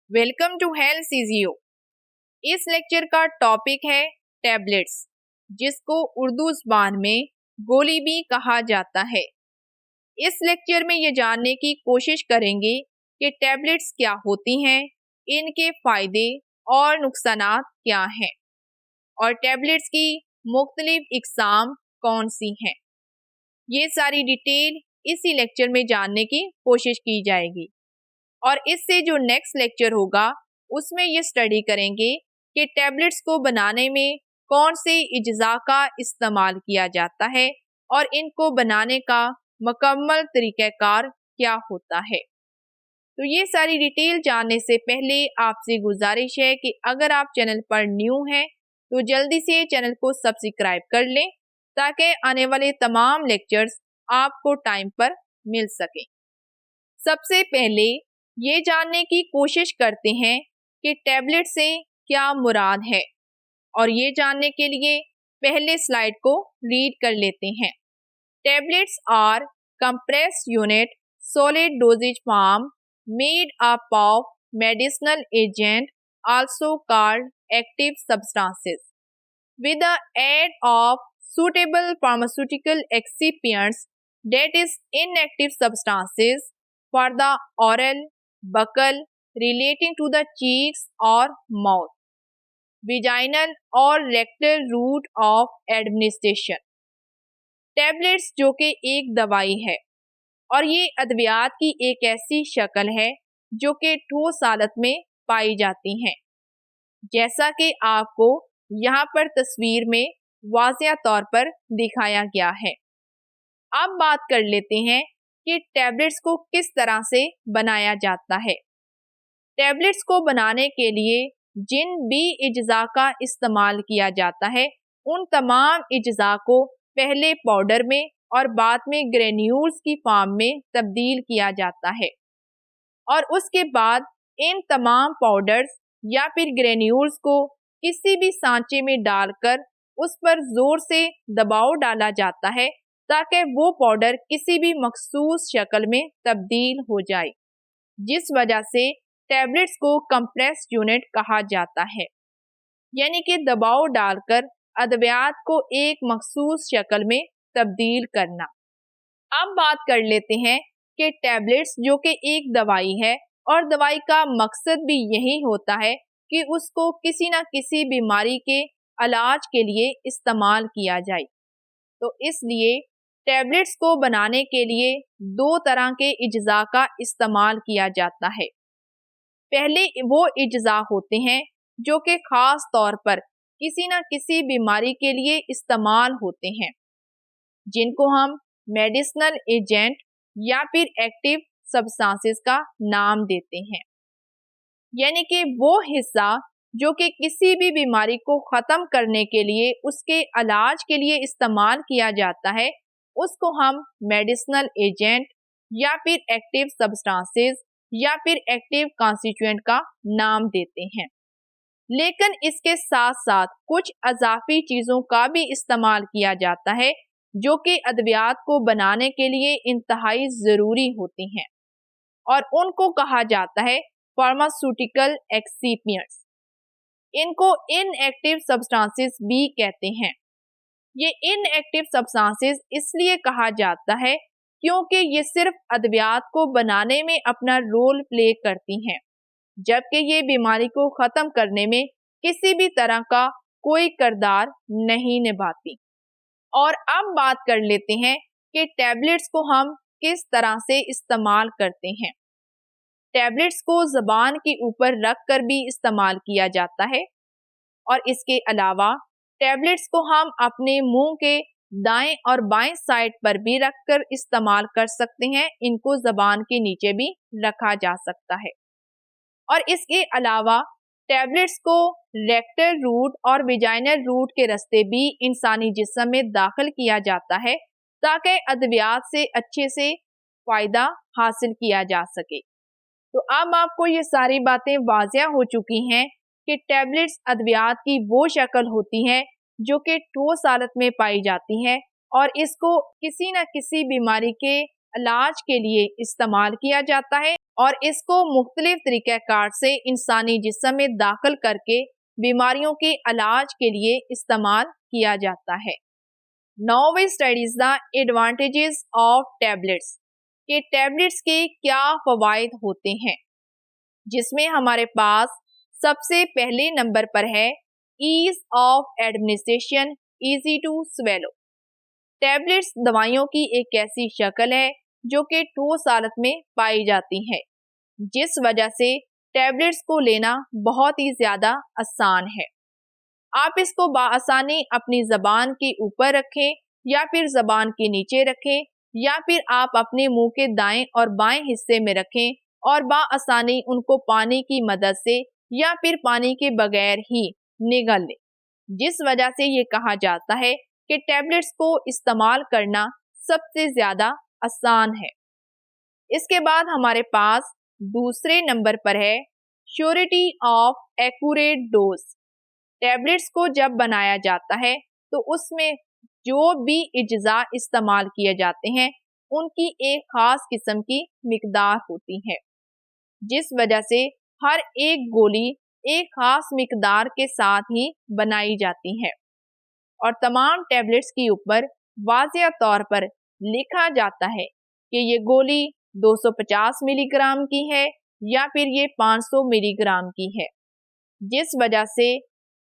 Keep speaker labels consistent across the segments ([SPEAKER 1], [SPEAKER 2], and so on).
[SPEAKER 1] Welcome to health CGO. इस lecture का topic है टैबलेट्स, जिसको उर्दू ज़बान में गोली भी कहा जाता है। इस लेक्चर में ये जानने की कोशिश करेंगे कि टैबलेट्स क्या होती हैं, इनके फ़ायदे और नुकसानात क्या हैं और टैबलेट्स की मुख्तलिफ इक़साम कौन सी हैं। ये सारी डिटेल इसी लेक्चर में जानने की कोशिश की जाएगी और इससे जो नेक्स्ट लेक्चर होगा उसमें ये स्टडी करेंगे कि टैबलेट्स को बनाने में कौन से इज्जा का इस्तेमाल किया जाता है और इनको बनाने का मुकम्मल तरीक़ाकार क्या होता है। तो ये सारी डिटेल जानने से पहले आपसे गुजारिश है कि अगर आप चैनल पर न्यू हैं तो जल्दी से चैनल को सब्सक्राइब कर लें ताकि आने वाले तमाम लेक्चर्स आपको टाइम पर मिल सकें। सबसे पहले ये जानने की कोशिश करते हैं कि टैबलेट से क्या मुराद है और ये जानने के लिए पहले स्लाइड को रीड कर लेते हैं। Tablets are compressed unit solid dosage form made up of medicinal agent also called active substances with the aid of suitable pharmaceutical excipients, that is inactive substances for the oral buccal relating to the cheeks or mouth, vaginal or rectal route of administration। Tablets जो कि एक दवाई है और ये अद्वियात की एक ऐसी शक्ल है जो कि ठोस हालत में पाई जाती हैं, जैसा कि आपको यहाँ पर तस्वीर में वाज़िया तौर पर दिखाया गया है। अब बात कर लेते हैं कि टैबलेट्स को किस तरह से बनाया जाता है। टैबलेट्स को बनाने के लिए जिन भी इज्जा का इस्तेमाल किया जाता है उन तमाम इज्जा को पहले पाउडर में और बाद में ग्रेन्यूल्स की फॉर्म में तब्दील किया जाता है और उसके बाद इन तमाम पाउडर्स या फिर ग्रेन्यूल्स को किसी भी सांचे में डालकर उस पर जोर से दबाव डाला जाता है ताकि वो पाउडर किसी भी मखसूस शक्ल में तब्दील हो जाए, जिस वजह से टैबलेट्स को कंप्रेस्ड यूनिट कहा जाता है, यानी कि दबाव डालकर अद्वियात को एक मखसूस शक्ल में तब्दील करना। अब बात कर लेते हैं कि टैबलेट्स जो कि एक दवाई है और दवाई का मकसद भी यही होता है कि उसको किसी न किसी बीमारी के इलाज के लिए इस्तेमाल किया जाए। तो इसलिए टैबलेट्स को बनाने के लिए दो तरह के इज्जा का इस्तेमाल किया जाता है। पहले वो इज्जा होते हैं जो कि ख़ास तौर पर किसी न किसी बीमारी के लिए इस्तेमाल होते हैं, जिनको हम मेडिसिनल एजेंट या फिर एक्टिव सब्सटेंसेस का नाम देते हैं, यानी कि वो हिस्सा जो कि किसी भी बीमारी को ख़त्म करने के लिए उसके इलाज के लिए इस्तेमाल किया जाता है उसको हम मेडिसिनल एजेंट या फिर एक्टिव सब्सटेंसेस या फिर एक्टिव कॉन्स्टिट्यूएंट का नाम देते हैं। लेकिन इसके साथ साथ कुछ अजाफी चीज़ों का भी इस्तेमाल किया जाता है जो कि अद्वियात को बनाने के लिए इंतहाई ज़रूरी होती हैं और उनको कहा जाता है फार्मास्यूटिकल एक्सिपिएंट्स। इनको इनएक्टिव सब्सटेंसेस भी कहते हैं। ये इनएक्टिव सब्सटेंसेस इसलिए कहा जाता है क्योंकि ये सिर्फ अद्वियात को बनाने में अपना रोल प्ले करती हैं, जबकि ये बीमारी को ख़त्म करने में किसी भी तरह का कोई किरदार नहीं निभाती। और अब बात कर लेते हैं कि टैबलेट्स को हम किस तरह से इस्तेमाल करते हैं। टैबलेट्स को ज़बान के ऊपर रख कर भी इस्तेमाल किया जाता है और इसके अलावा टैबलेट्स को हम अपने मुंह के दाएं और बाएं साइड पर भी रखकर इस्तेमाल कर सकते हैं। इनको ज़बान के नीचे भी रखा जा सकता है और इसके अलावा टैबलेट्स को रेक्टल रूट और वेजाइनल रूट के रास्ते भी इंसानी जिस्म में दाखिल किया जाता है ताकि अद्वियात से अच्छे से फ़ायदा हासिल किया जा सके। तो अब आपको ये सारी बातें वाज़िया हो चुकी हैं कि टैबलेट्स अद्वियात की वो शक्ल होती है जो कि ठोस हालत में पाई जाती है और इसको किसी न किसी बीमारी के इलाज के लिए इस्तेमाल किया जाता है और इसको मुख्तलिफ तरीक़ाकार से इंसानी जिस्म में दाखिल करके बीमारियों के इलाज के लिए इस्तेमाल किया जाता है। Now we studies the advantages of tablets कि टैबलेट्स के क्या फ़वाइद होते हैं, जिसमें हमारे पास सबसे पहले नंबर पर है ease of administration, easy to swallow. Tablets दवाइयों की एक ऐसी शक्ल है जो कि ठोस हालत में पाई जाती है, जिस वजह से टैबलेट्स को लेना बहुत ही ज़्यादा आसान है। आप इसको बाआसानी अपनी ज़बान के ऊपर रखें या फिर ज़बान के नीचे रखें या फिर आप अपने मुंह के दाएं और बाएं हिस्से में रखें और बाआसानी उनको पानी की मदद से या फिर पानी के बगैर ही निगल लें, जिस वजह से ये कहा जाता है कि टैबलेट्स को इस्तेमाल करना सबसे ज़्यादा आसान है। इसके बाद हमारे पास दूसरे नंबर पर है surety of accurate dose. Tablets को जब बनाया जाता है तो उसमें जो भी अज्जा इस्तेमाल किए जाते हैं उनकी एक ख़ास किस्म की मिकदार होती है, जिस वजह से हर एक गोली एक ख़ास मिकदार के साथ ही बनाई जाती है और तमाम टैबलेट्स के ऊपर वाज़ेह तौर पर लिखा जाता है कि ये गोली 250 मिलीग्राम की है या फिर ये 500 मिलीग्राम की है, जिस वजह से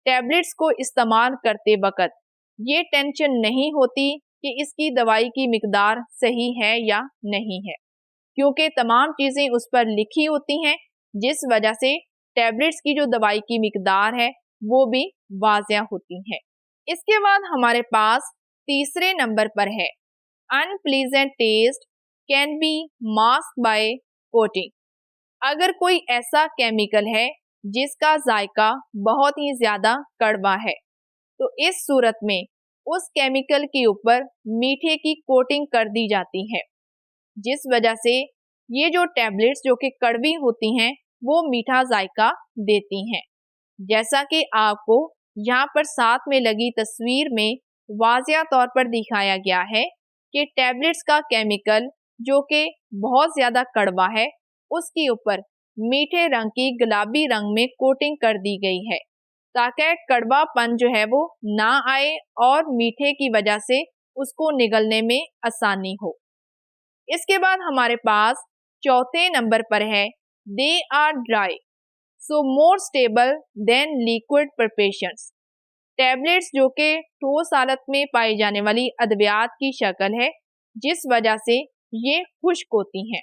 [SPEAKER 1] टैबलेट्स को इस्तेमाल करते वक्त ये टेंशन नहीं होती कि इसकी दवाई की मिकदार सही है या नहीं है, क्योंकि तमाम चीज़ें उस पर लिखी होती हैं, जिस वजह से टैबलेट्स की जो दवाई की मिकदार है वो भी वाज़ेह होती है। इसके बाद हमारे पास तीसरे नंबर पर है unpleasant taste can be mask by coating. अगर कोई ऐसा केमिकल है जिसका जायका बहुत ही ज़्यादा कड़वा है तो इस सूरत में उस केमिकल के ऊपर मीठे की कोटिंग कर दी जाती है, जिस वजह से ये जो टैबलेट्स जो कि कड़वी होती हैं वो मीठा जायका देती हैं। जैसा कि आपको यहाँ पर साथ में लगी तस्वीर में वाज़ेह तौर पर दिखाया गया है कि टैबलेट्स का केमिकल जो कि बहुत ज़्यादा कड़वा है उसके ऊपर मीठे रंग की गुलाबी रंग में कोटिंग कर दी गई है ताकि कड़वापन जो है वो ना आए और मीठे की वजह से उसको निगलने में आसानी हो। इसके बाद हमारे पास चौथे नंबर पर है they are dry so more stable than liquid preparations. Tablets जो कि ठोस हालत में पाई जाने वाली अद्वियात की शक्ल है, जिस वजह से ये खुश्क होती हैं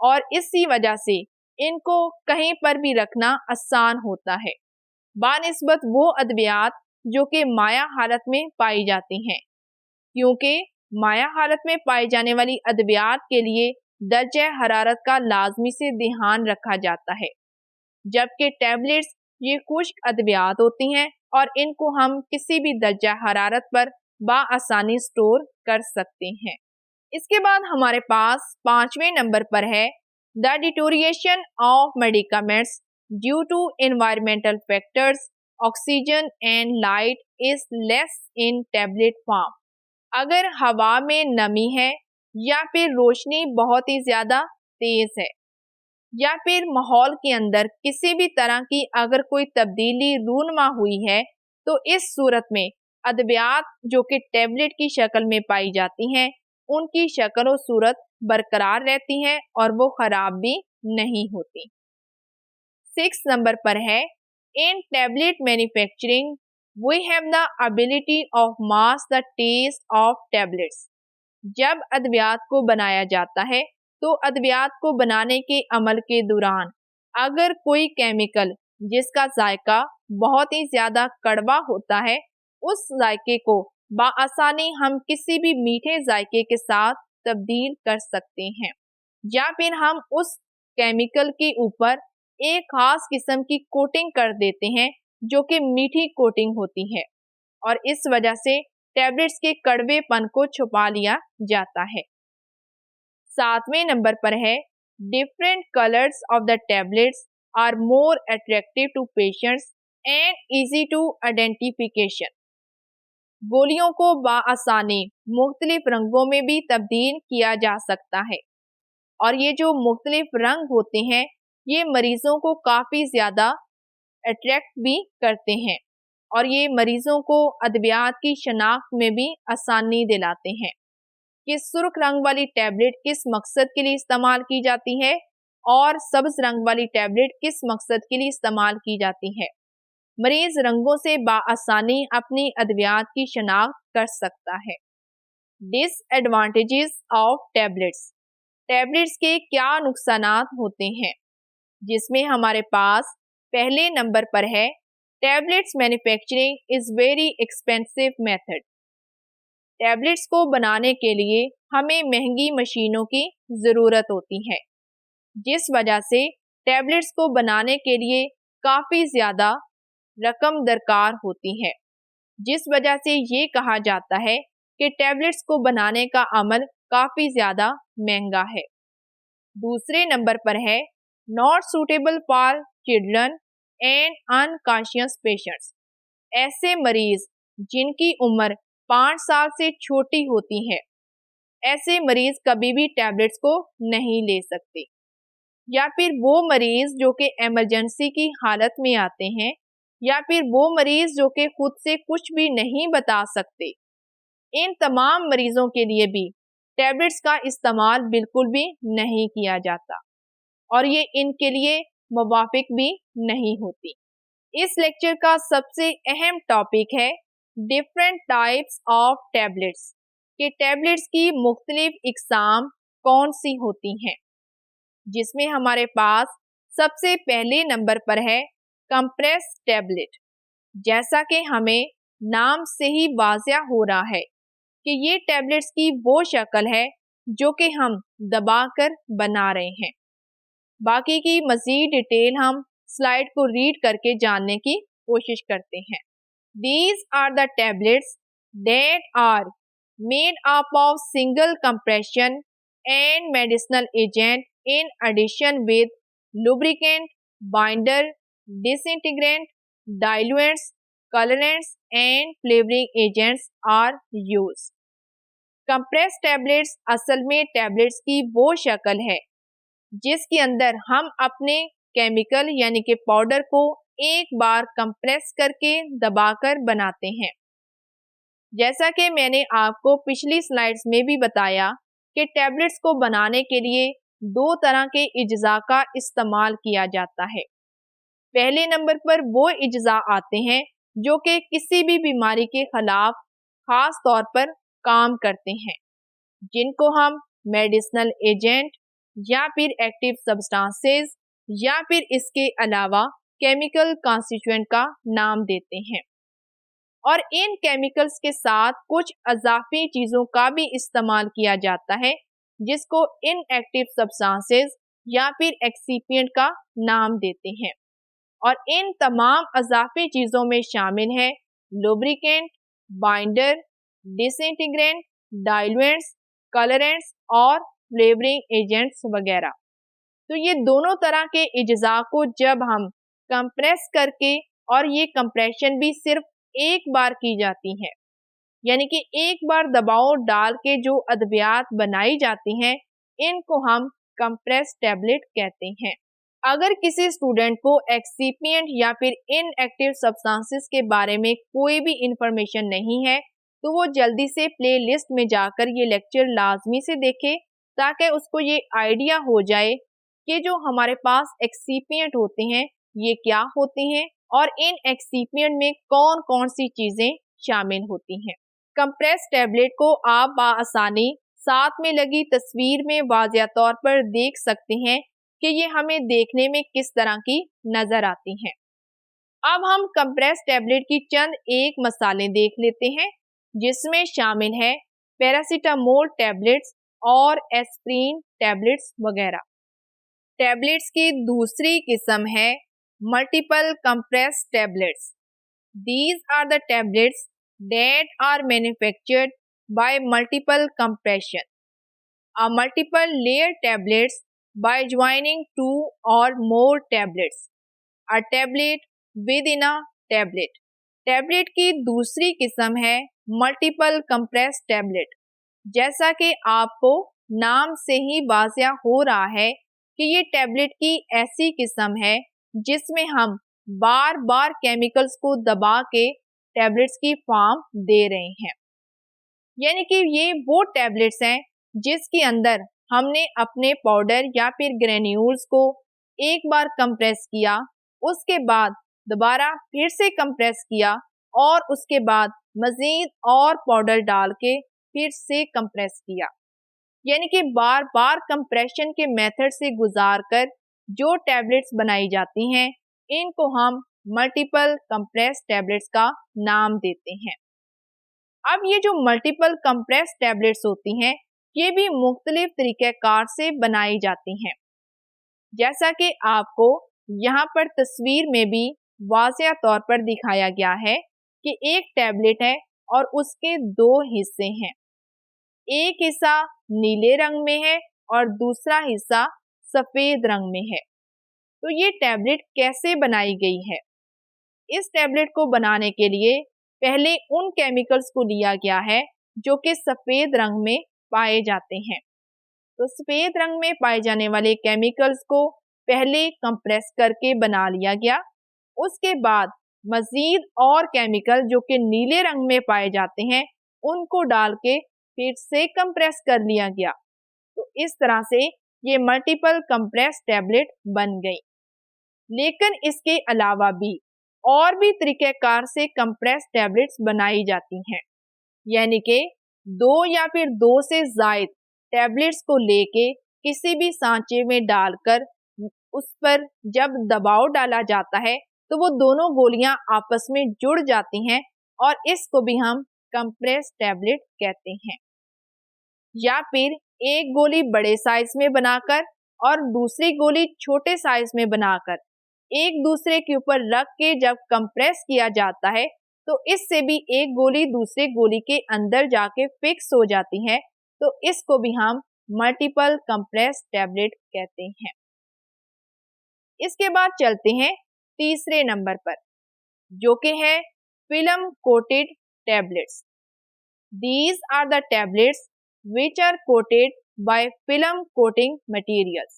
[SPEAKER 1] और इसी वजह से इनको कहीं पर भी रखना आसान होता है बानिस्बत वो अद्वियात जो कि माया हालत में पाई जाती हैं, क्योंकि माया हालत में पाई जाने वाली अद्वियात के लिए दर्जा हरारत का लाजमी से ध्यान रखा जाता है, जबकि टैबलेट्स ये खुश्क अद्वियात होती हैं और इनको हम किसी भी दर्जा हरारत पर बाआसानी स्टोर कर सकते हैं। इसके बाद हमारे पास पांचवें नंबर पर है the deterioration of medicaments due to environmental factors oxygen and light is less in tablet form. अगर हवा में नमी है या फिर रोशनी बहुत ही ज़्यादा तेज़ है या फिर माहौल के अंदर किसी भी तरह की अगर कोई तब्दीली रूनमा हुई है तो इस सूरत में अद्वियात जो कि टैबलेट की शक्ल में पाई जाती हैं उनकी शक्ल और सूरत बरकरार रहती है और वो ख़राब भी नहीं होती। 6 नंबर पर है in tablet manufacturing we have the ability of mask the taste of tablets. जब अद्वियात को बनाया जाता है तो अद्वियात को बनाने के अमल के दौरान अगर कोई केमिकल जिसका जायका बहुत ही ज़्यादा कड़वा होता है उस जायके को बाआसानी हम किसी भी मीठे जायके के साथ तब्दील कर सकते हैं या फिर हम उस केमिकल के ऊपर एक खास किस्म की कोटिंग कर देते हैं जो कि मीठी कोटिंग होती है और इस वजह से टैबलेट्स के कड़वेपन को छुपा लिया जाता है। 7वें नंबर पर है different colours of the tablets are more attractive to patients and easy to identification. गोलियों को बाआसानी मुख्तलिफ रंगों में भी तब्दील किया जा सकता है और ये जो मुख्तलिफ रंग होते हैं ये मरीजों को काफ़ी ज़्यादा अट्रैक्ट भी करते हैं और ये मरीजों को अद्वियात की शनाख्त में भी आसानी दिलाते हैं कि सुर्ख रंग वाली टैबलेट किस मकसद के लिए इस्तेमाल की जाती है और सब्ज रंग वाली टैबलेट किस मकसद के लिए इस्तेमाल की जाती है। मरीज रंगों से बाआसानी अपनी अद्वियात की शनाख्त कर सकता है। डिसएडवांटेजेस ऑफ टैबलेट्स, टैबलेट्स के क्या नुकसानात होते हैं, जिसमें हमारे पास पहले नंबर पर है tablets manufacturing is very expensive method. Tablets को बनाने के लिए हमें महंगी मशीनों की ज़रूरत होती है, जिस वजह से टैबलेट्स को बनाने के लिए काफ़ी ज़्यादा रकम दरकार होती है, जिस वजह से ये कहा जाता है कि टैबलेट्स को बनाने का अमल काफ़ी ज़्यादा महंगा है। दूसरे नंबर पर है not suitable for children and unconscious patients. ऐसे मरीज जिनकी उम्र 5 साल से छोटी होती है, ऐसे मरीज कभी भी टैबलेट्स को नहीं ले सकते। या फिर वो मरीज जो कि इमरजेंसी की हालत में आते हैं, या फिर वो मरीज जो कि खुद से कुछ भी नहीं बता सकते, इन तमाम मरीजों के लिए भी टैबलेट्स का इस्तेमाल बिल्कुल भी नहीं किया जाता और ये इनके लिए मुवाफिक भी नहीं होती। इस लेक्चर का सबसे अहम टॉपिक है डिफरेंट टाइप्स ऑफ टैबलेट्स, कि टैबलेट्स की मुख्तलिफ इकसाम कौन सी होती हैं, जिसमें हमारे पास सबसे पहले नंबर पर है कंप्रेस टैबलेट। जैसा कि हमें नाम से ही वाज़िया हो रहा है कि ये टैबलेट्स की वो शक्ल है जो कि हम दबाकर बना रहे हैं। बाकी की मज़ीद डिटेल हम स्लाइड को रीड करके जानने की कोशिश करते हैं। These are the tablets that are made up of single compression and medicinal agent in addition with lubricant, binder, disintegrant, diluents, colorants and flavoring agents are used। Compress tablets असल में tablets की वो शक्ल है जिसके अंदर हम अपने केमिकल यानी कि पाउडर को एक बार कंप्रेस करके दबाकर बनाते हैं। जैसा कि मैंने आपको पिछली स्लाइड्स में भी बताया कि टैबलेट्स को बनाने के लिए दो तरह के इज्जा का इस्तेमाल किया जाता है। पहले नंबर पर वो इज्जा आते हैं जो कि किसी भी बीमारी के खिलाफ खास तौर पर काम करते हैं, जिनको हम मेडिसिनल एजेंट या फिर एक्टिव सब्सटेंसेस या फिर इसके अलावा केमिकल कॉन्स्टिट्यूएंट का नाम देते हैं। और इन केमिकल्स के साथ कुछ अजाफी चीज़ों का भी इस्तेमाल किया जाता है, जिसको इनएक्टिव सब्सटेंसेस या फिर एक्सीपिएंट का नाम देते हैं। और इन तमाम अजाफी चीज़ों में शामिल है lubricant, binder, disintegrant, diluents, colourants और फ्लेवरिंग एजेंट्स वगैरह। तो ये दोनों तरह के इज्जा को जब हम कंप्रेस करके, और ये कंप्रेशन भी सिर्फ एक बार की जाती है, यानी कि एक बार दबाव डाल के जो अद्वियात बनाई जाती हैं, इनको हम कंप्रेस टैबलेट कहते हैं। अगर किसी स्टूडेंट को एक्सीपिएंट या फिर इनएक्टिव सब्सटेंसेस के बारे में कोई भी इंफॉर्मेशन नहीं है, तो वो जल्दी से प्ले लिस्ट में जाकर ये लेक्चर लाजमी से देखे, ताकि उसको ये आइडिया हो जाए कि जो हमारे पास एक्सीपिएंट होते हैं ये क्या होते हैं और इन एक्सीपिएंट में कौन कौन सी चीज़ें शामिल होती हैं। कंप्रेस टैबलेट को आप बाआसानी साथ में लगी तस्वीर में वाज़िया तौर पर देख सकते हैं कि ये हमें देखने में किस तरह की नज़र आती हैं। अब हम कंप्रेस टैबलेट की चंद एक मसालें देख लेते हैं, जिसमें शामिल है पैरासीटामोल टैबलेट्स और एस्प्रिन टैबलेट्स वगैरह। टैबलेट्स की दूसरी किस्म है multiple compress tablets. These are the tablets that are manufactured by multiple compression. A multiple layer tablets by joining two or more tablets. A tablet within a tablet. Tablet की दूसरी किस्म है multiple compress tablet. जैसा कि आपको नाम से ही वाज़िया हो रहा है कि ये टैबलेट की ऐसी किस्म है जिसमें हम बार बार केमिकल्स को दबा के टैबलेट्स की फॉर्म दे रहे हैं। यानी कि ये वो टैबलेट्स हैं जिसके अंदर हमने अपने पाउडर या फिर ग्रेन्यूल्स को एक बार कंप्रेस किया, उसके बाद दोबारा फिर से कंप्रेस किया और उसके बाद मज़ीद और पाउडर डाल के फिर से कंप्रेस किया। यानी कि बार बार कंप्रेशन के मेथड से गुजार कर जो टैबलेट्स बनाई जाती हैं, इनको हम मल्टीपल कंप्रेस टैबलेट्स का नाम देते हैं। अब ये जो मल्टीपल कंप्रेस टैबलेट्स होती हैं, ये भी मुख्तलिफ तरीक़ेकार से बनाई जाती हैं। जैसा कि आपको यहाँ पर तस्वीर में भी वाज़िया तौर पर दिखाया गया है कि एक टैबलेट है और उसके दो हिस्से हैं। एक हिस्सा नीले रंग में है और दूसरा हिस्सा सफ़ेद रंग में है। तो ये टैबलेट कैसे बनाई गई है? इस टैबलेट को बनाने के लिए पहले उन केमिकल्स को लिया गया है जो कि सफ़ेद रंग में पाए जाते हैं। तो सफ़ेद रंग में पाए जाने वाले केमिकल्स को पहले कंप्रेस करके बना लिया गया। उसके बाद मज़ीद और केमिकल जो कि नीले रंग में पाए जाते हैं, उनको डाल के फिर से कंप्रेस कर लिया गया। तो इस तरह से ये मल्टीपल कंप्रेस टैबलेट बन गई। लेकिन इसके अलावा भी और भी तरीक़ेकार से कंप्रेस टैबलेट्स बनाई जाती हैं। यानी कि दो या फिर दो से ज़ायद टैबलेट्स को लेके किसी भी सांचे में डालकर उस पर जब दबाव डाला जाता है तो वो दोनों गोलियां आपस में जुड़ जाती हैं और इसको भी हम कंप्रेस टैबलेट कहते हैं। या फिर एक गोली बड़े साइज में बनाकर और दूसरी गोली छोटे साइज में बनाकर एक दूसरे के ऊपर रख के जब कंप्रेस किया जाता है तो इससे भी एक गोली दूसरे गोली के अंदर जाके फिक्स हो जाती है। तो इसको भी हम मल्टीपल कंप्रेस टैबलेट कहते हैं। इसके बाद चलते हैं तीसरे नंबर पर, जो कि है film coated tablets. These are the tablets which are coated by film coating materials.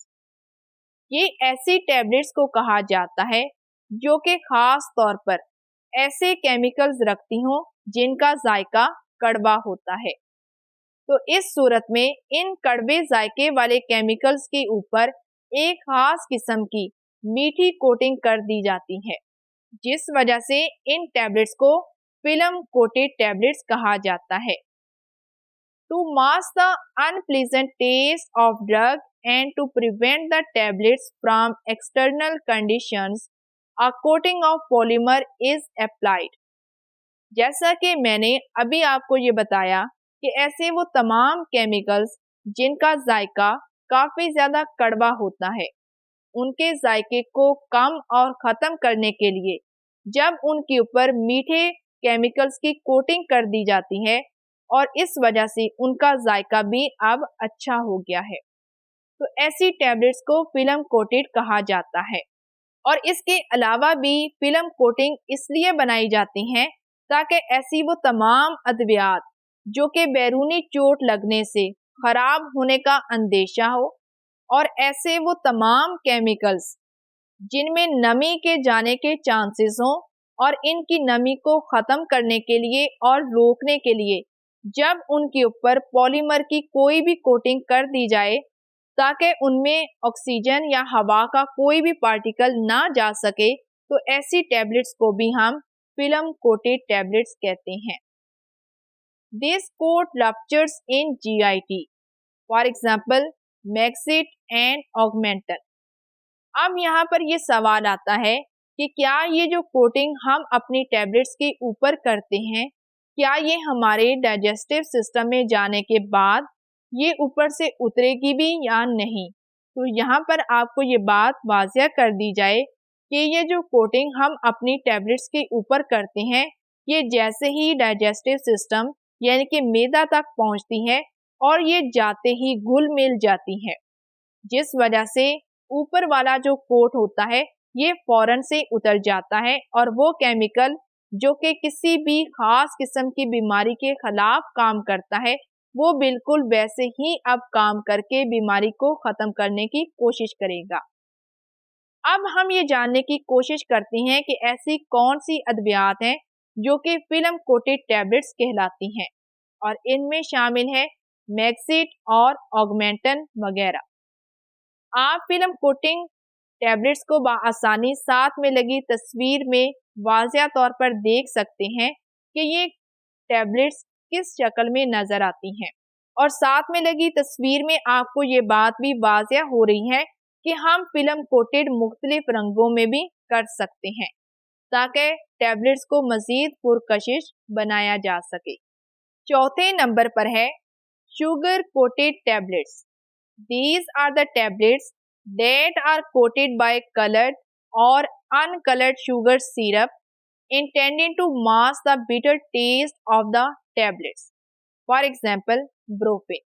[SPEAKER 1] ये ऐसी टैबलेट्स को कहा जाता है जो कि खास तौर पर ऐसे केमिकल्स रखती हों जिनका जायका कड़वा होता है। तो इस सूरत में इन कड़वे जायके वाले केमिकल्स के ऊपर एक खास किस्म की मीठी कोटिंग कर दी जाती है, जिस वजह से इन टैबलेट्स को फिल्म कोटेड टैबलेट्स कहा जाता है। To mask the unpleasant taste of drug and to prevent the tablets from external conditions, a coating of polymer is applied. जैसा कि मैंने अभी आपको ये बताया कि ऐसे वो तमाम केमिकल्स जिनका जायका काफ़ी ज़्यादा कड़वा होता है, उनके जायके को कम और ख़त्म करने के लिए जब उनके ऊपर मीठे केमिकल्स की कोटिंग कर दी जाती है और इस वजह से उनका जायका भी अब अच्छा हो गया है, तो ऐसी टैबलेट्स को फिल्म कोटेड कहा जाता है। और इसके अलावा भी फिल्म कोटिंग इसलिए बनाई जाती हैं ताकि ऐसी वो तमाम अद्वियात जो कि बैरूनी चोट लगने से ख़राब होने का अंदेशा हो और ऐसे वो तमाम केमिकल्स जिनमें नमी के जाने के चांसेस हों और इनकी नमी को ख़त्म करने के लिए और रोकने के लिए जब उनके ऊपर पॉलीमर की कोई भी कोटिंग कर दी जाए ताकि उनमें ऑक्सीजन या हवा का कोई भी पार्टिकल ना जा सके, तो ऐसी टैबलेट्स को भी हम फिल्म कोटेड टैबलेट्स कहते हैं। This coat ruptures in GIT, for example मैक्सिट एंड ऑगमेंटन। अब यहाँ पर ये सवाल आता है कि क्या ये जो कोटिंग हम अपनी टैबलेट्स के ऊपर करते हैं, क्या ये हमारे डाइजेस्टिव सिस्टम में जाने के बाद ये ऊपर से उतरेगी भी या नहीं। तो यहाँ पर आपको ये बात वाज़िया कर दी जाए कि ये जो कोटिंग हम अपनी टैबलेट्स के ऊपर करते हैं, ये जैसे ही डाइजेस्टिव सिस्टम यानी कि मैदा तक पहुँचती है और ये जाते ही घुल मिल जाती है, जिस वजह से ऊपर वाला जो कोट होता है ये फौरन से उतर जाता है और वो केमिकल जो कि किसी भी खास किस्म की बीमारी के खिलाफ काम करता है वो बिल्कुल वैसे ही अब काम करके बीमारी को खत्म करने की कोशिश करेगा। अब हम ये जानने की कोशिश करते हैं कि ऐसी कौन सी अद्वियात हैं जो कि फिल्म कोटेड टैबलेट्स कहलाती हैं, और इनमें शामिल है मैक्सिट और ऑगमेंटन वगैरह। आप फिल्म कोटिंग टैबलेट्स को आसानी साथ में लगी तस्वीर में वाज़िया तौर पर देख सकते हैं कि ये टैबलेट्स किस शक्ल में नजर आती हैं, और साथ में लगी तस्वीर में आपको ये बात भी वाज़िया हो रही है कि हम फिल्म कोटेड मुख्तलिफ रंगों में भी कर सकते हैं ताकि टैबलेट्स को मजीद पुरकशिश बनाया जा सके। चौथे नंबर पर है sugar coated tablets. These are the tablets that are coated by colored or uncolored sugar syrup intended to mask the bitter taste of the tablets. For example, Brufen.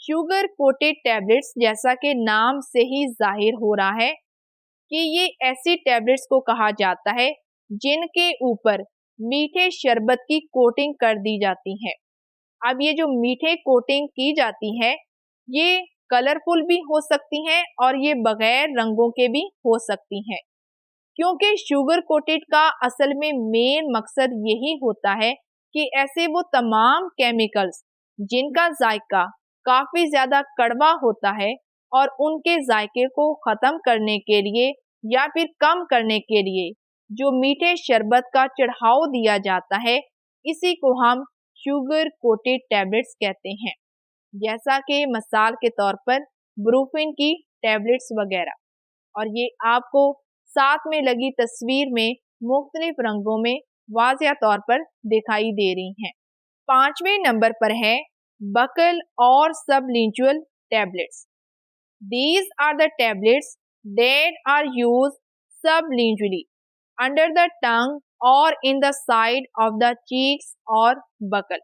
[SPEAKER 1] Sugar coated tablets जैसा कि नाम से ही जाहिर हो रहा है कि ये ऐसी टैबलेट्स को कहा जाता है जिनके ऊपर मीठे शरबत की कोटिंग कर दी जाती है। अब ये जो मीठे कोटिंग की जाती है ये कलरफुल भी हो सकती हैं और ये बगैर रंगों के भी हो सकती हैं, क्योंकि शुगर कोटेड का असल में मेन मकसद यही होता है कि ऐसे वो तमाम केमिकल्स जिनका जायका काफी ज्यादा कड़वा होता है और उनके जायके को खत्म करने के लिए या फिर कम करने के लिए जो मीठे शरबत का चढ़ाव दिया जाता है, इसी को हम शुगर कोटेड टैबलेट्स कहते हैं, जैसा कि मिसाल के तौर पर ब्रूफिन की टैबलेट्स वगैरह। और ये आपको साथ में लगी तस्वीर में मुख्तलिफ रंगों में वाज़िया तौर पर दिखाई दे रही हैं। पांचवें नंबर पर है बकल और sublingual tablets. These are the tablets that are used sublingually under the tongue or in the side of the cheeks or buccal.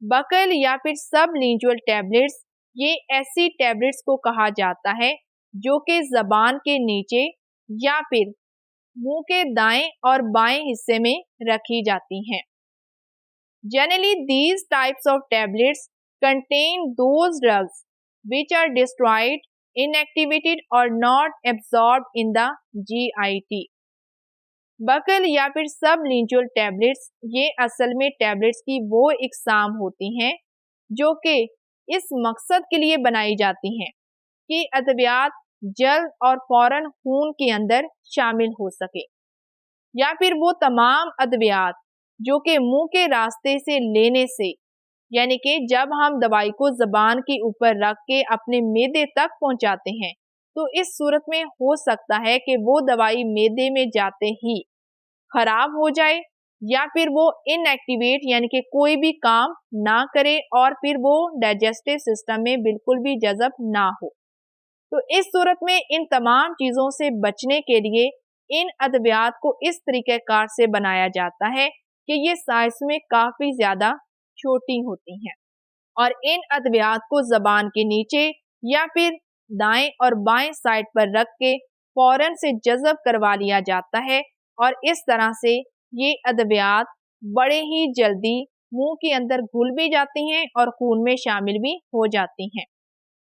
[SPEAKER 1] Buccal या फिर सबलिंगुअल टैबलेट्स ये ऐसी टैबलेट्स को कहा जाता है जो कि जबान के नीचे या फिर मुंह के दाएं और बाएं हिस्से में रखी जाती हैं। Generally, these types of tablets contain those drugs which are destroyed, inactivated or not absorbed in the GIT. Buccal या फिर सबलिंगुअल टैबलेट्स ये असल में टैबलेट्स की वो इकसाम होती हैं जो कि इस मकसद के लिए बनाई जाती हैं कि अद्वियात जल्द और फौरन खून के अंदर शामिल हो सके, या फिर वो तमाम अद्वियात जो कि मुंह के रास्ते से लेने से, यानी कि जब हम दवाई को जबान के ऊपर रख के अपने मैदे तक पहुंचाते हैं तो इस सूरत में हो सकता है कि वो दवाई मैदे में जाते ही खराब हो जाए या फिर वो इनएक्टिवेट यानी कि कोई भी काम ना करे और फिर वो डाइजेस्टिव सिस्टम में बिल्कुल भी जज़ब ना हो। तो इस सूरत में इन तमाम चीज़ों से बचने के लिए इन अद्वियात को इस तरीक़ेकार से बनाया जाता है कि ये साइज में काफ़ी ज़्यादा छोटी होती हैं और इन अद्वियात को ज़बान के नीचे या फिर दाएं और बाएं साइड पर रख के फौरन से जज़ब करवा लिया जाता है और इस तरह से ये अद्वियात बड़े ही जल्दी मुंह के अंदर घुल भी जाती हैं और खून में शामिल भी हो जाती हैं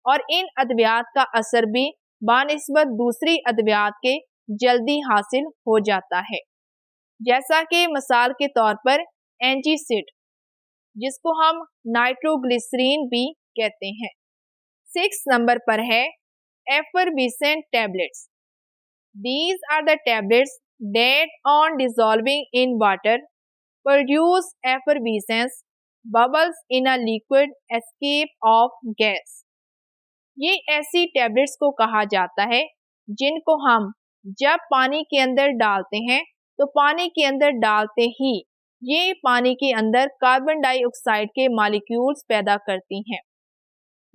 [SPEAKER 1] और इन अद्वियात का असर भी बानिस्बत दूसरी अद्वियात के जल्दी हासिल हो जाता है, जैसा कि मिसाल के तौर पर एंटीसिड जिसको हम नाइट्रोग्लिसरीन भी कहते हैं। 6 नंबर पर है एफरविसेंट tablets. These are the tablets that on dissolving in water produce effervescence bubbles in a liquid escape of gas. ये ऐसी टैबलेट्स को कहा जाता है जिनको हम जब पानी के अंदर डालते हैं तो पानी के अंदर डालते ही ये पानी के अंदर कार्बन डाइऑक्साइड के मॉलिक्यूल्स पैदा करती हैं,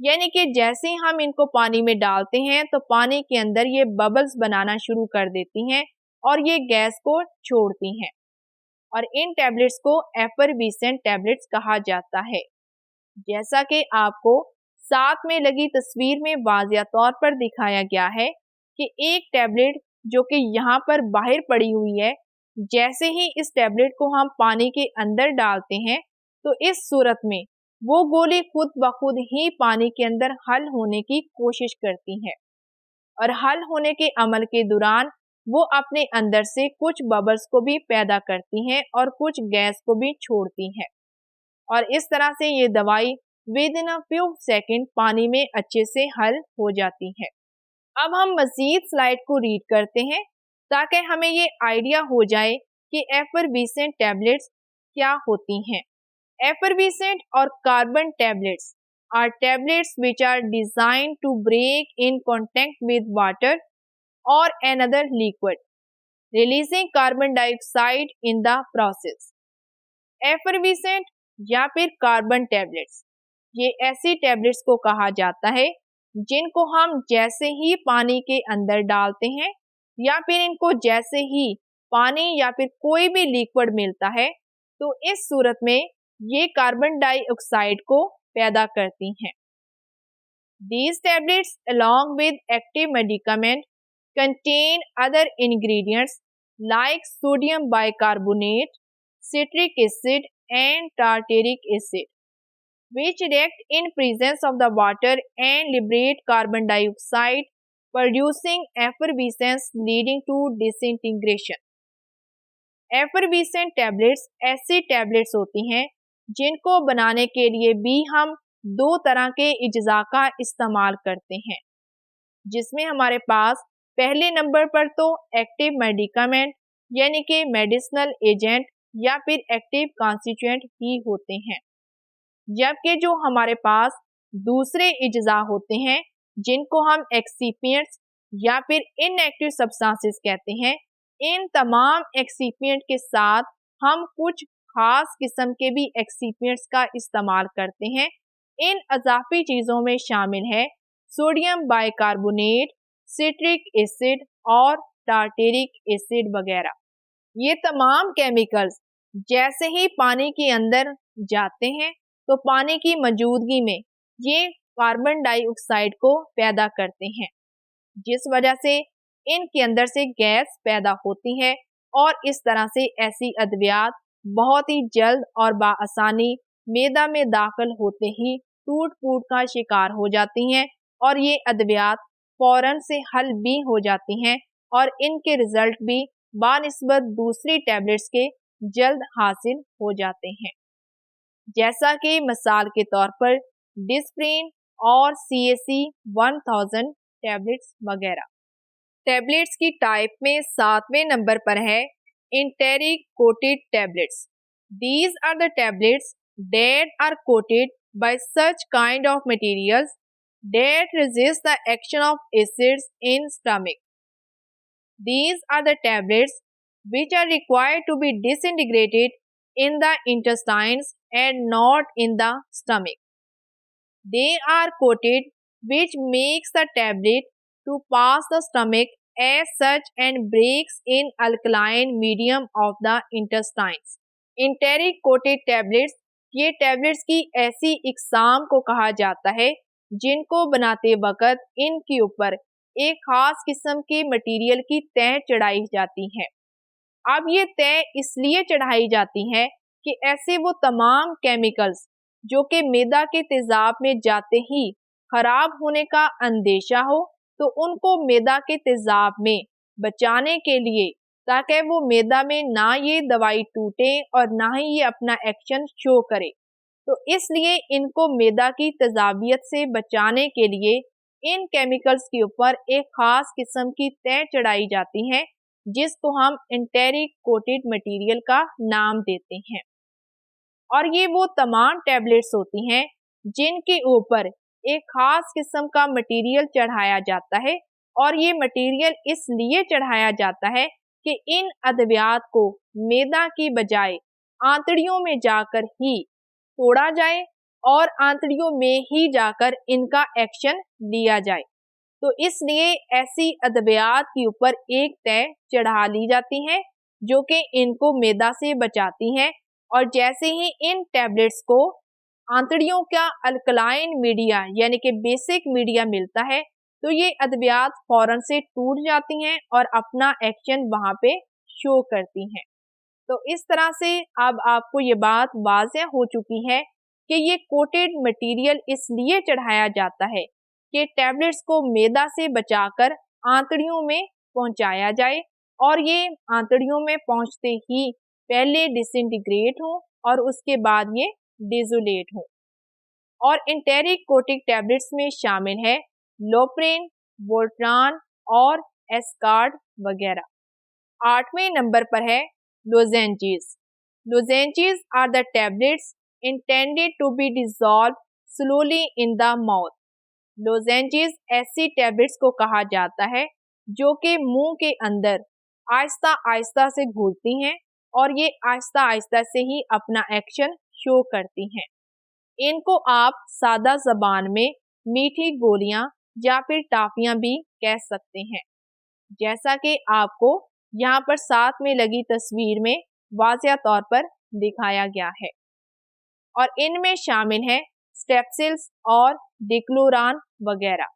[SPEAKER 1] यानी कि जैसे ही हम इनको पानी में डालते हैं तो पानी के अंदर ये बबल्स बनाना शुरू कर देती हैं और ये गैस को छोड़ती हैं और इन टैबलेट्स को एफरविसेंट टैबलेट्स कहा जाता है, जैसा कि आपको साथ में लगी तस्वीर में वाज़िया तौर पर दिखाया गया है कि एक टैबलेट जो कि यहाँ पर बाहर पड़ी हुई है, जैसे ही इस टैबलेट को हम पानी के अंदर डालते हैं तो इस सूरत में वो गोली खुद ब खुद ही पानी के अंदर हल होने की कोशिश करती हैं और हल होने के अमल के दौरान वो अपने अंदर से कुछ बबल्स को भी पैदा करती हैं और कुछ गैस को भी छोड़ती हैं और इस तरह से ये दवाई with in a few second पानी में अच्छे से हल हो जाती है। अब हम मजीद स्लाइड को रीड करते हैं ताकि हमें ये आइडिया हो जाए कि एफरविसेंट टैबलेट्स क्या होती हैं। एफरविसेंट और carbon tablets are tablets which are designed to break in contact with water or another liquid, releasing carbon dioxide in the process. Effervescent या फिर कार्बन टैबलेट्स, ये ऐसी टैबलेट्स को कहा जाता है जिनको हम जैसे ही पानी के अंदर डालते हैं या फिर इनको जैसे ही पानी या फिर कोई भी लिक्विड मिलता है तो इस सूरत में ये कार्बन डाइऑक्साइड को पैदा करती हैं। These tablets along with active medicament contain other ingredients like sodium bicarbonate, citric acid and tartaric acid which react in presence of the water and liberate carbon dioxide producing effervescence leading to disintegration. Effervescent tablets ऐसी tablets होती हैं जिनको बनाने के लिए भी हम दो तरह के इज्जा का इस्तेमाल करते हैं, जिसमें हमारे पास पहले नंबर पर तो एक्टिव मेडिकामेंट यानी कि मेडिसिनल एजेंट या फिर एक्टिव कॉन्स्टिट्यूएंट ही होते हैं, जबकि जो हमारे पास दूसरे इज्जा होते हैं जिनको हम एक्सीपिएंट्स या फिर इनएक्टिव सब्सटेंसेस कहते हैं, इन तमाम एक्सीपिएंट के साथ हम कुछ खास किस्म के भी एक्सीपिएंट्स का इस्तेमाल करते हैं। इन अजाफी चीज़ों में शामिल है सोडियम बाइकार्बोनेट, सिट्रिक एसिड और टार्टेरिक एसिड वगैरह। ये तमाम केमिकल्स जैसे ही पानी के अंदर जाते हैं तो पानी की मौजूदगी में ये कार्बन डाइऑक्साइड को पैदा करते हैं, जिस वजह से इनके अंदर से गैस पैदा होती है और इस तरह से ऐसी अद्वियात बहुत ही जल्द और बाआसानी मैदा में दाखिल होते ही टूट फूट का शिकार हो जाती हैं और ये अद्वियात फौरन से हल भी हो जाती हैं और इनके रिजल्ट भी बानिस्बत दूसरी टैबलेट्स के जल्द हासिल हो जाते हैं, जैसा कि मिसाल के तौर पर डिस्प्रिन और CAC 1000 टैबलेट्स वगैरह। टैबलेट्स की टाइप में 7वें नंबर पर है enteric coated tablets. These are the tablets that are coated by such kind of materials that resist the action of acids in stomach. These are the tablets which are required to be disintegrated in the intestines and not in the stomach. They are coated which makes the tablet to pass the stomach as such and breaks in alkaline medium of the intestines. Enteric coated tablets, ये tablets की ऐसी इकसाम को कहा जाता है जिनको बनाते वक्त इनके ऊपर एक खास किस्म के मटेरियल की तह चढ़ाई जाती है। अब ये तह इसलिए चढ़ाई जाती है कि ऐसे वो तमाम केमिकल्स जो कि मैदा के तेजाब में जाते ही खराब होने का अंदेशा हो तो उनको मैदा के तेजाब में बचाने के लिए, ताकि वो मैदा में ना ये दवाई टूटे और ना ही ये अपना एक्शन शो करे, तो इसलिए इनको मैदा की तेजाबियत से बचाने के लिए इन केमिकल्स के ऊपर एक खास किस्म की तह चढ़ाई जाती है जिसको हम एंटेरिक कोटेड मटेरियल का नाम देते हैं। और ये वो तमाम टैबलेट्स होती हैं जिनके ऊपर एक खास किस्म का मटेरियल चढ़ाया जाता है और ये मटेरियल इसलिए चढ़ाया जाता है कि इन अद्वियात को मैदा की बजाय आंतड़ियों में जाकर ही तोड़ा जाए और आंतड़ियों में ही जाकर इनका एक्शन लिया जाए, तो इसलिए ऐसी अद्वियात के ऊपर एक तह चढ़ा ली जाती है जो कि इनको मैदा से बचाती हैं। और जैसे ही इन टैबलेट्स को आंतड़ियों का अल्कलाइन मीडिया यानी कि बेसिक मीडिया मिलता है तो ये अद्वियात फौरन से टूट जाती हैं और अपना एक्शन वहां पे शो करती हैं। तो इस तरह से अब आपको ये बात वाज़ेह हो चुकी है कि ये कोटेड मटेरियल इसलिए चढ़ाया जाता है कि टैबलेट्स को मैदा से बचाकर आंतड़ियों में पहुंचाया जाए और ये आंतड़ियों में पहुंचते ही पहले डिसइंटीग्रेट हो और उसके बाद ये डिसोलेट हो। और एंटेरिक कोटिक टैबलेट्स में शामिल है लोप्रिन, वोल्ट्रान और एस्कार्ड वगैरह। 8वें नंबर पर है lozenges. Lozenges are the tablets intended to be dissolve slowly in the mouth. Lozenges ऐसी टैबलेट्स को कहा जाता है जो कि मुंह के अंदर आहिस्ता आहिस्ता से घुलती हैं और ये आहिस्ता आहिस्ता से ही अपना एक्शन शो करती हैं। इनको आप सादा ज़बान में मीठी गोलियां या फिर टाफियां भी कह सकते हैं, जैसा कि आपको यहाँ पर साथ में लगी तस्वीर में वाज़िया तौर पर दिखाया गया है। और इनमें शामिल है स्टेप्सिल्स और डिक्लोरान वगैरह।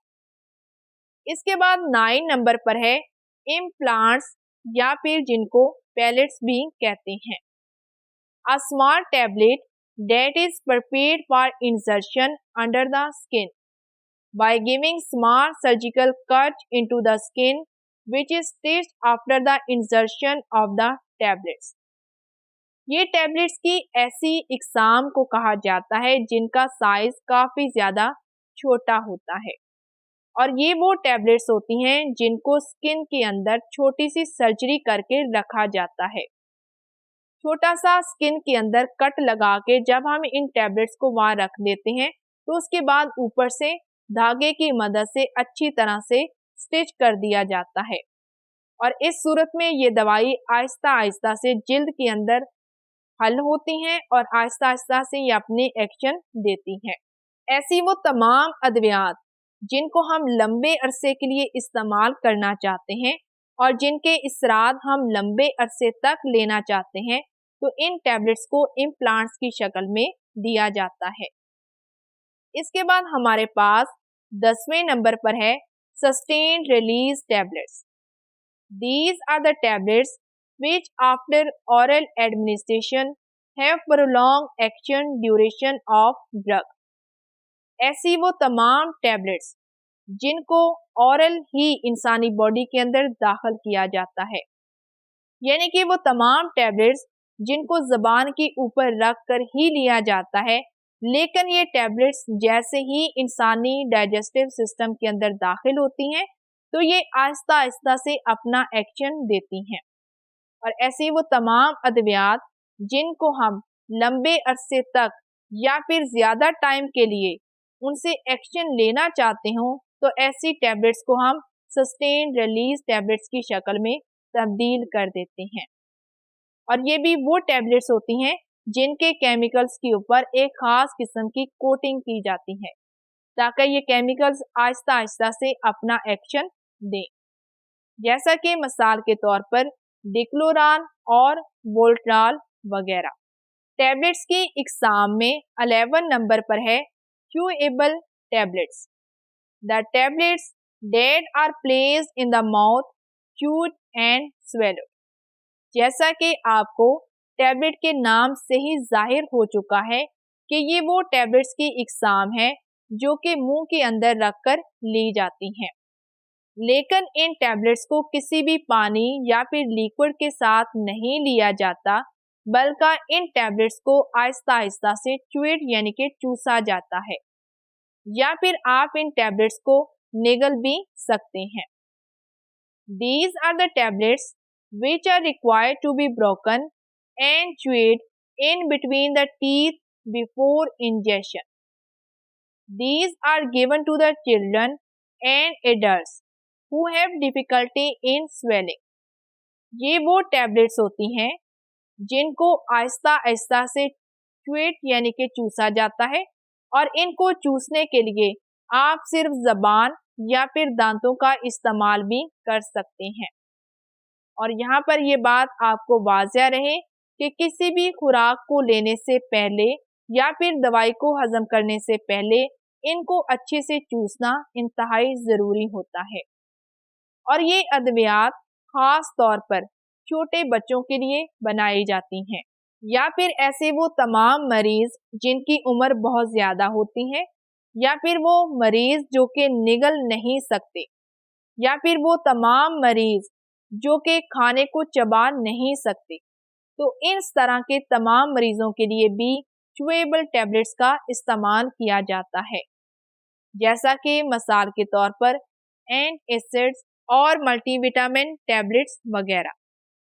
[SPEAKER 1] इसके बाद 9 नंबर पर है इम्प्लांट्स या फिर जिनको पैलेट्स भी कहते हैं। A small tablet that is prepared for insertion under the skin by giving small surgical cut into the skin which is stitched after the insertion of the tablets। ये tablets की ऐसी इकसाम को कहा जाता है जिनका साइज काफ़ी ज़्यादा छोटा होता है और ये वो टैबलेट्स होती हैं जिनको स्किन के अंदर छोटी सी सर्जरी करके रखा जाता है। छोटा सा स्किन के अंदर कट लगा के जब हम इन टैबलेट्स को वहाँ रख देते हैं तो उसके बाद ऊपर से धागे की मदद से अच्छी तरह से स्टिच कर दिया जाता है और इस सूरत में ये दवाई आहिस्ता आहिस्ता से जिल्द के अंदर हल होती हैं और आहिस्ता आहिस्ता से ये अपने एक्शन देती हैं। ऐसी वो तमाम अद्वियात जिनको हम लंबे अरसे के लिए इस्तेमाल करना चाहते हैं और जिनके इसरात हम लंबे अरसे तक लेना चाहते हैं तो इन टैबलेट्स को इम्प्लांट्स की शक्ल में दिया जाता है। इसके बाद हमारे पास 10वें नंबर पर है sustained release tablets. These are the tablets which after oral administration have prolonged action duration of drug। ऐसी वो तमाम टैबलेट्स जिनको औरल ही इंसानी बॉडी के अंदर दाखिल किया जाता है, यानी कि वो तमाम टैबलेट्स जिनको ज़बान के ऊपर रख कर ही लिया जाता है, लेकिन ये टैबलेट्स जैसे ही इंसानी डाइजेस्टिव सिस्टम के अंदर दाखिल होती हैं तो ये आहिस्ता आहिस्ता से अपना एक्शन देती हैं। और ऐसी वो तमाम अद्वियात जिनको हम लंबे अरसे तक या फिर ज़्यादा टाइम के लिए उनसे एक्शन लेना चाहते हों तो ऐसी टैबलेट्स को हम सस्टेन्ड रिलीज टैबलेट्स की शक्ल में तब्दील कर देते हैं। और ये भी वो टैबलेट्स होती हैं जिनके केमिकल्स के ऊपर एक ख़ास किस्म की कोटिंग की जाती है ताकि ये केमिकल्स आहिस्ता आहिस्ता से अपना एक्शन दें, जैसा कि मिसाल के तौर पर डिक्लोरान और वोल्ट्राल वगैरह। टैबलेट्स की इकसाम में 11 नंबर पर है chewable tablets. The tablets that are placed in the mouth, chewed and swallowed। जैसा कि आपको टैबलेट के नाम से ही जाहिर हो चुका है कि ये वो टैबलेट्स की इकसाम है जो कि मुंह के अंदर रखकर ली जाती हैं, लेकिन इन टैबलेट्स को किसी भी पानी या फिर लिक्विड के साथ नहीं लिया जाता, बल्कि इन टैबलेट्स को आहिस्ता आहिस्ता से च्यूड यानी कि चूसा जाता है, या फिर आप इन टैबलेट्स को निगल भी सकते हैं। These are the tablets which are required to be broken and chewed in between the teeth before ingestion। These are given to the children and adults who have difficulty in swallowing। ये वो tablets होती हैं जिनको आहिस्ता आहिस्ता से chewed यानी कि चूसा जाता है और इनको चूसने के लिए आप सिर्फ ज़बान या फिर दांतों का इस्तेमाल भी कर सकते हैं। और यहाँ पर ये बात आपको वाज़िया रहे कि किसी भी खुराक को लेने से पहले या फिर दवाई को हजम करने से पहले इनको अच्छे से चूसना इंतहाई ज़रूरी होता है। और ये अद्वियात ख़ास तौर पर छोटे बच्चों के लिए बनाई जाती हैं, या फिर ऐसे वो तमाम मरीज जिनकी उम्र बहुत ज़्यादा होती है, या फिर वो मरीज जो कि निगल नहीं सकते, या फिर वो तमाम मरीज जो कि खाने को चबा नहीं सकते। तो इस तरह के तमाम मरीजों के लिए भी च्यूएबल टैबलेट्स का इस्तेमाल किया जाता है, जैसा कि मिसाल के तौर पर एंटासिड्स और मल्टीविटामिन टैबलेट्स वगैरह।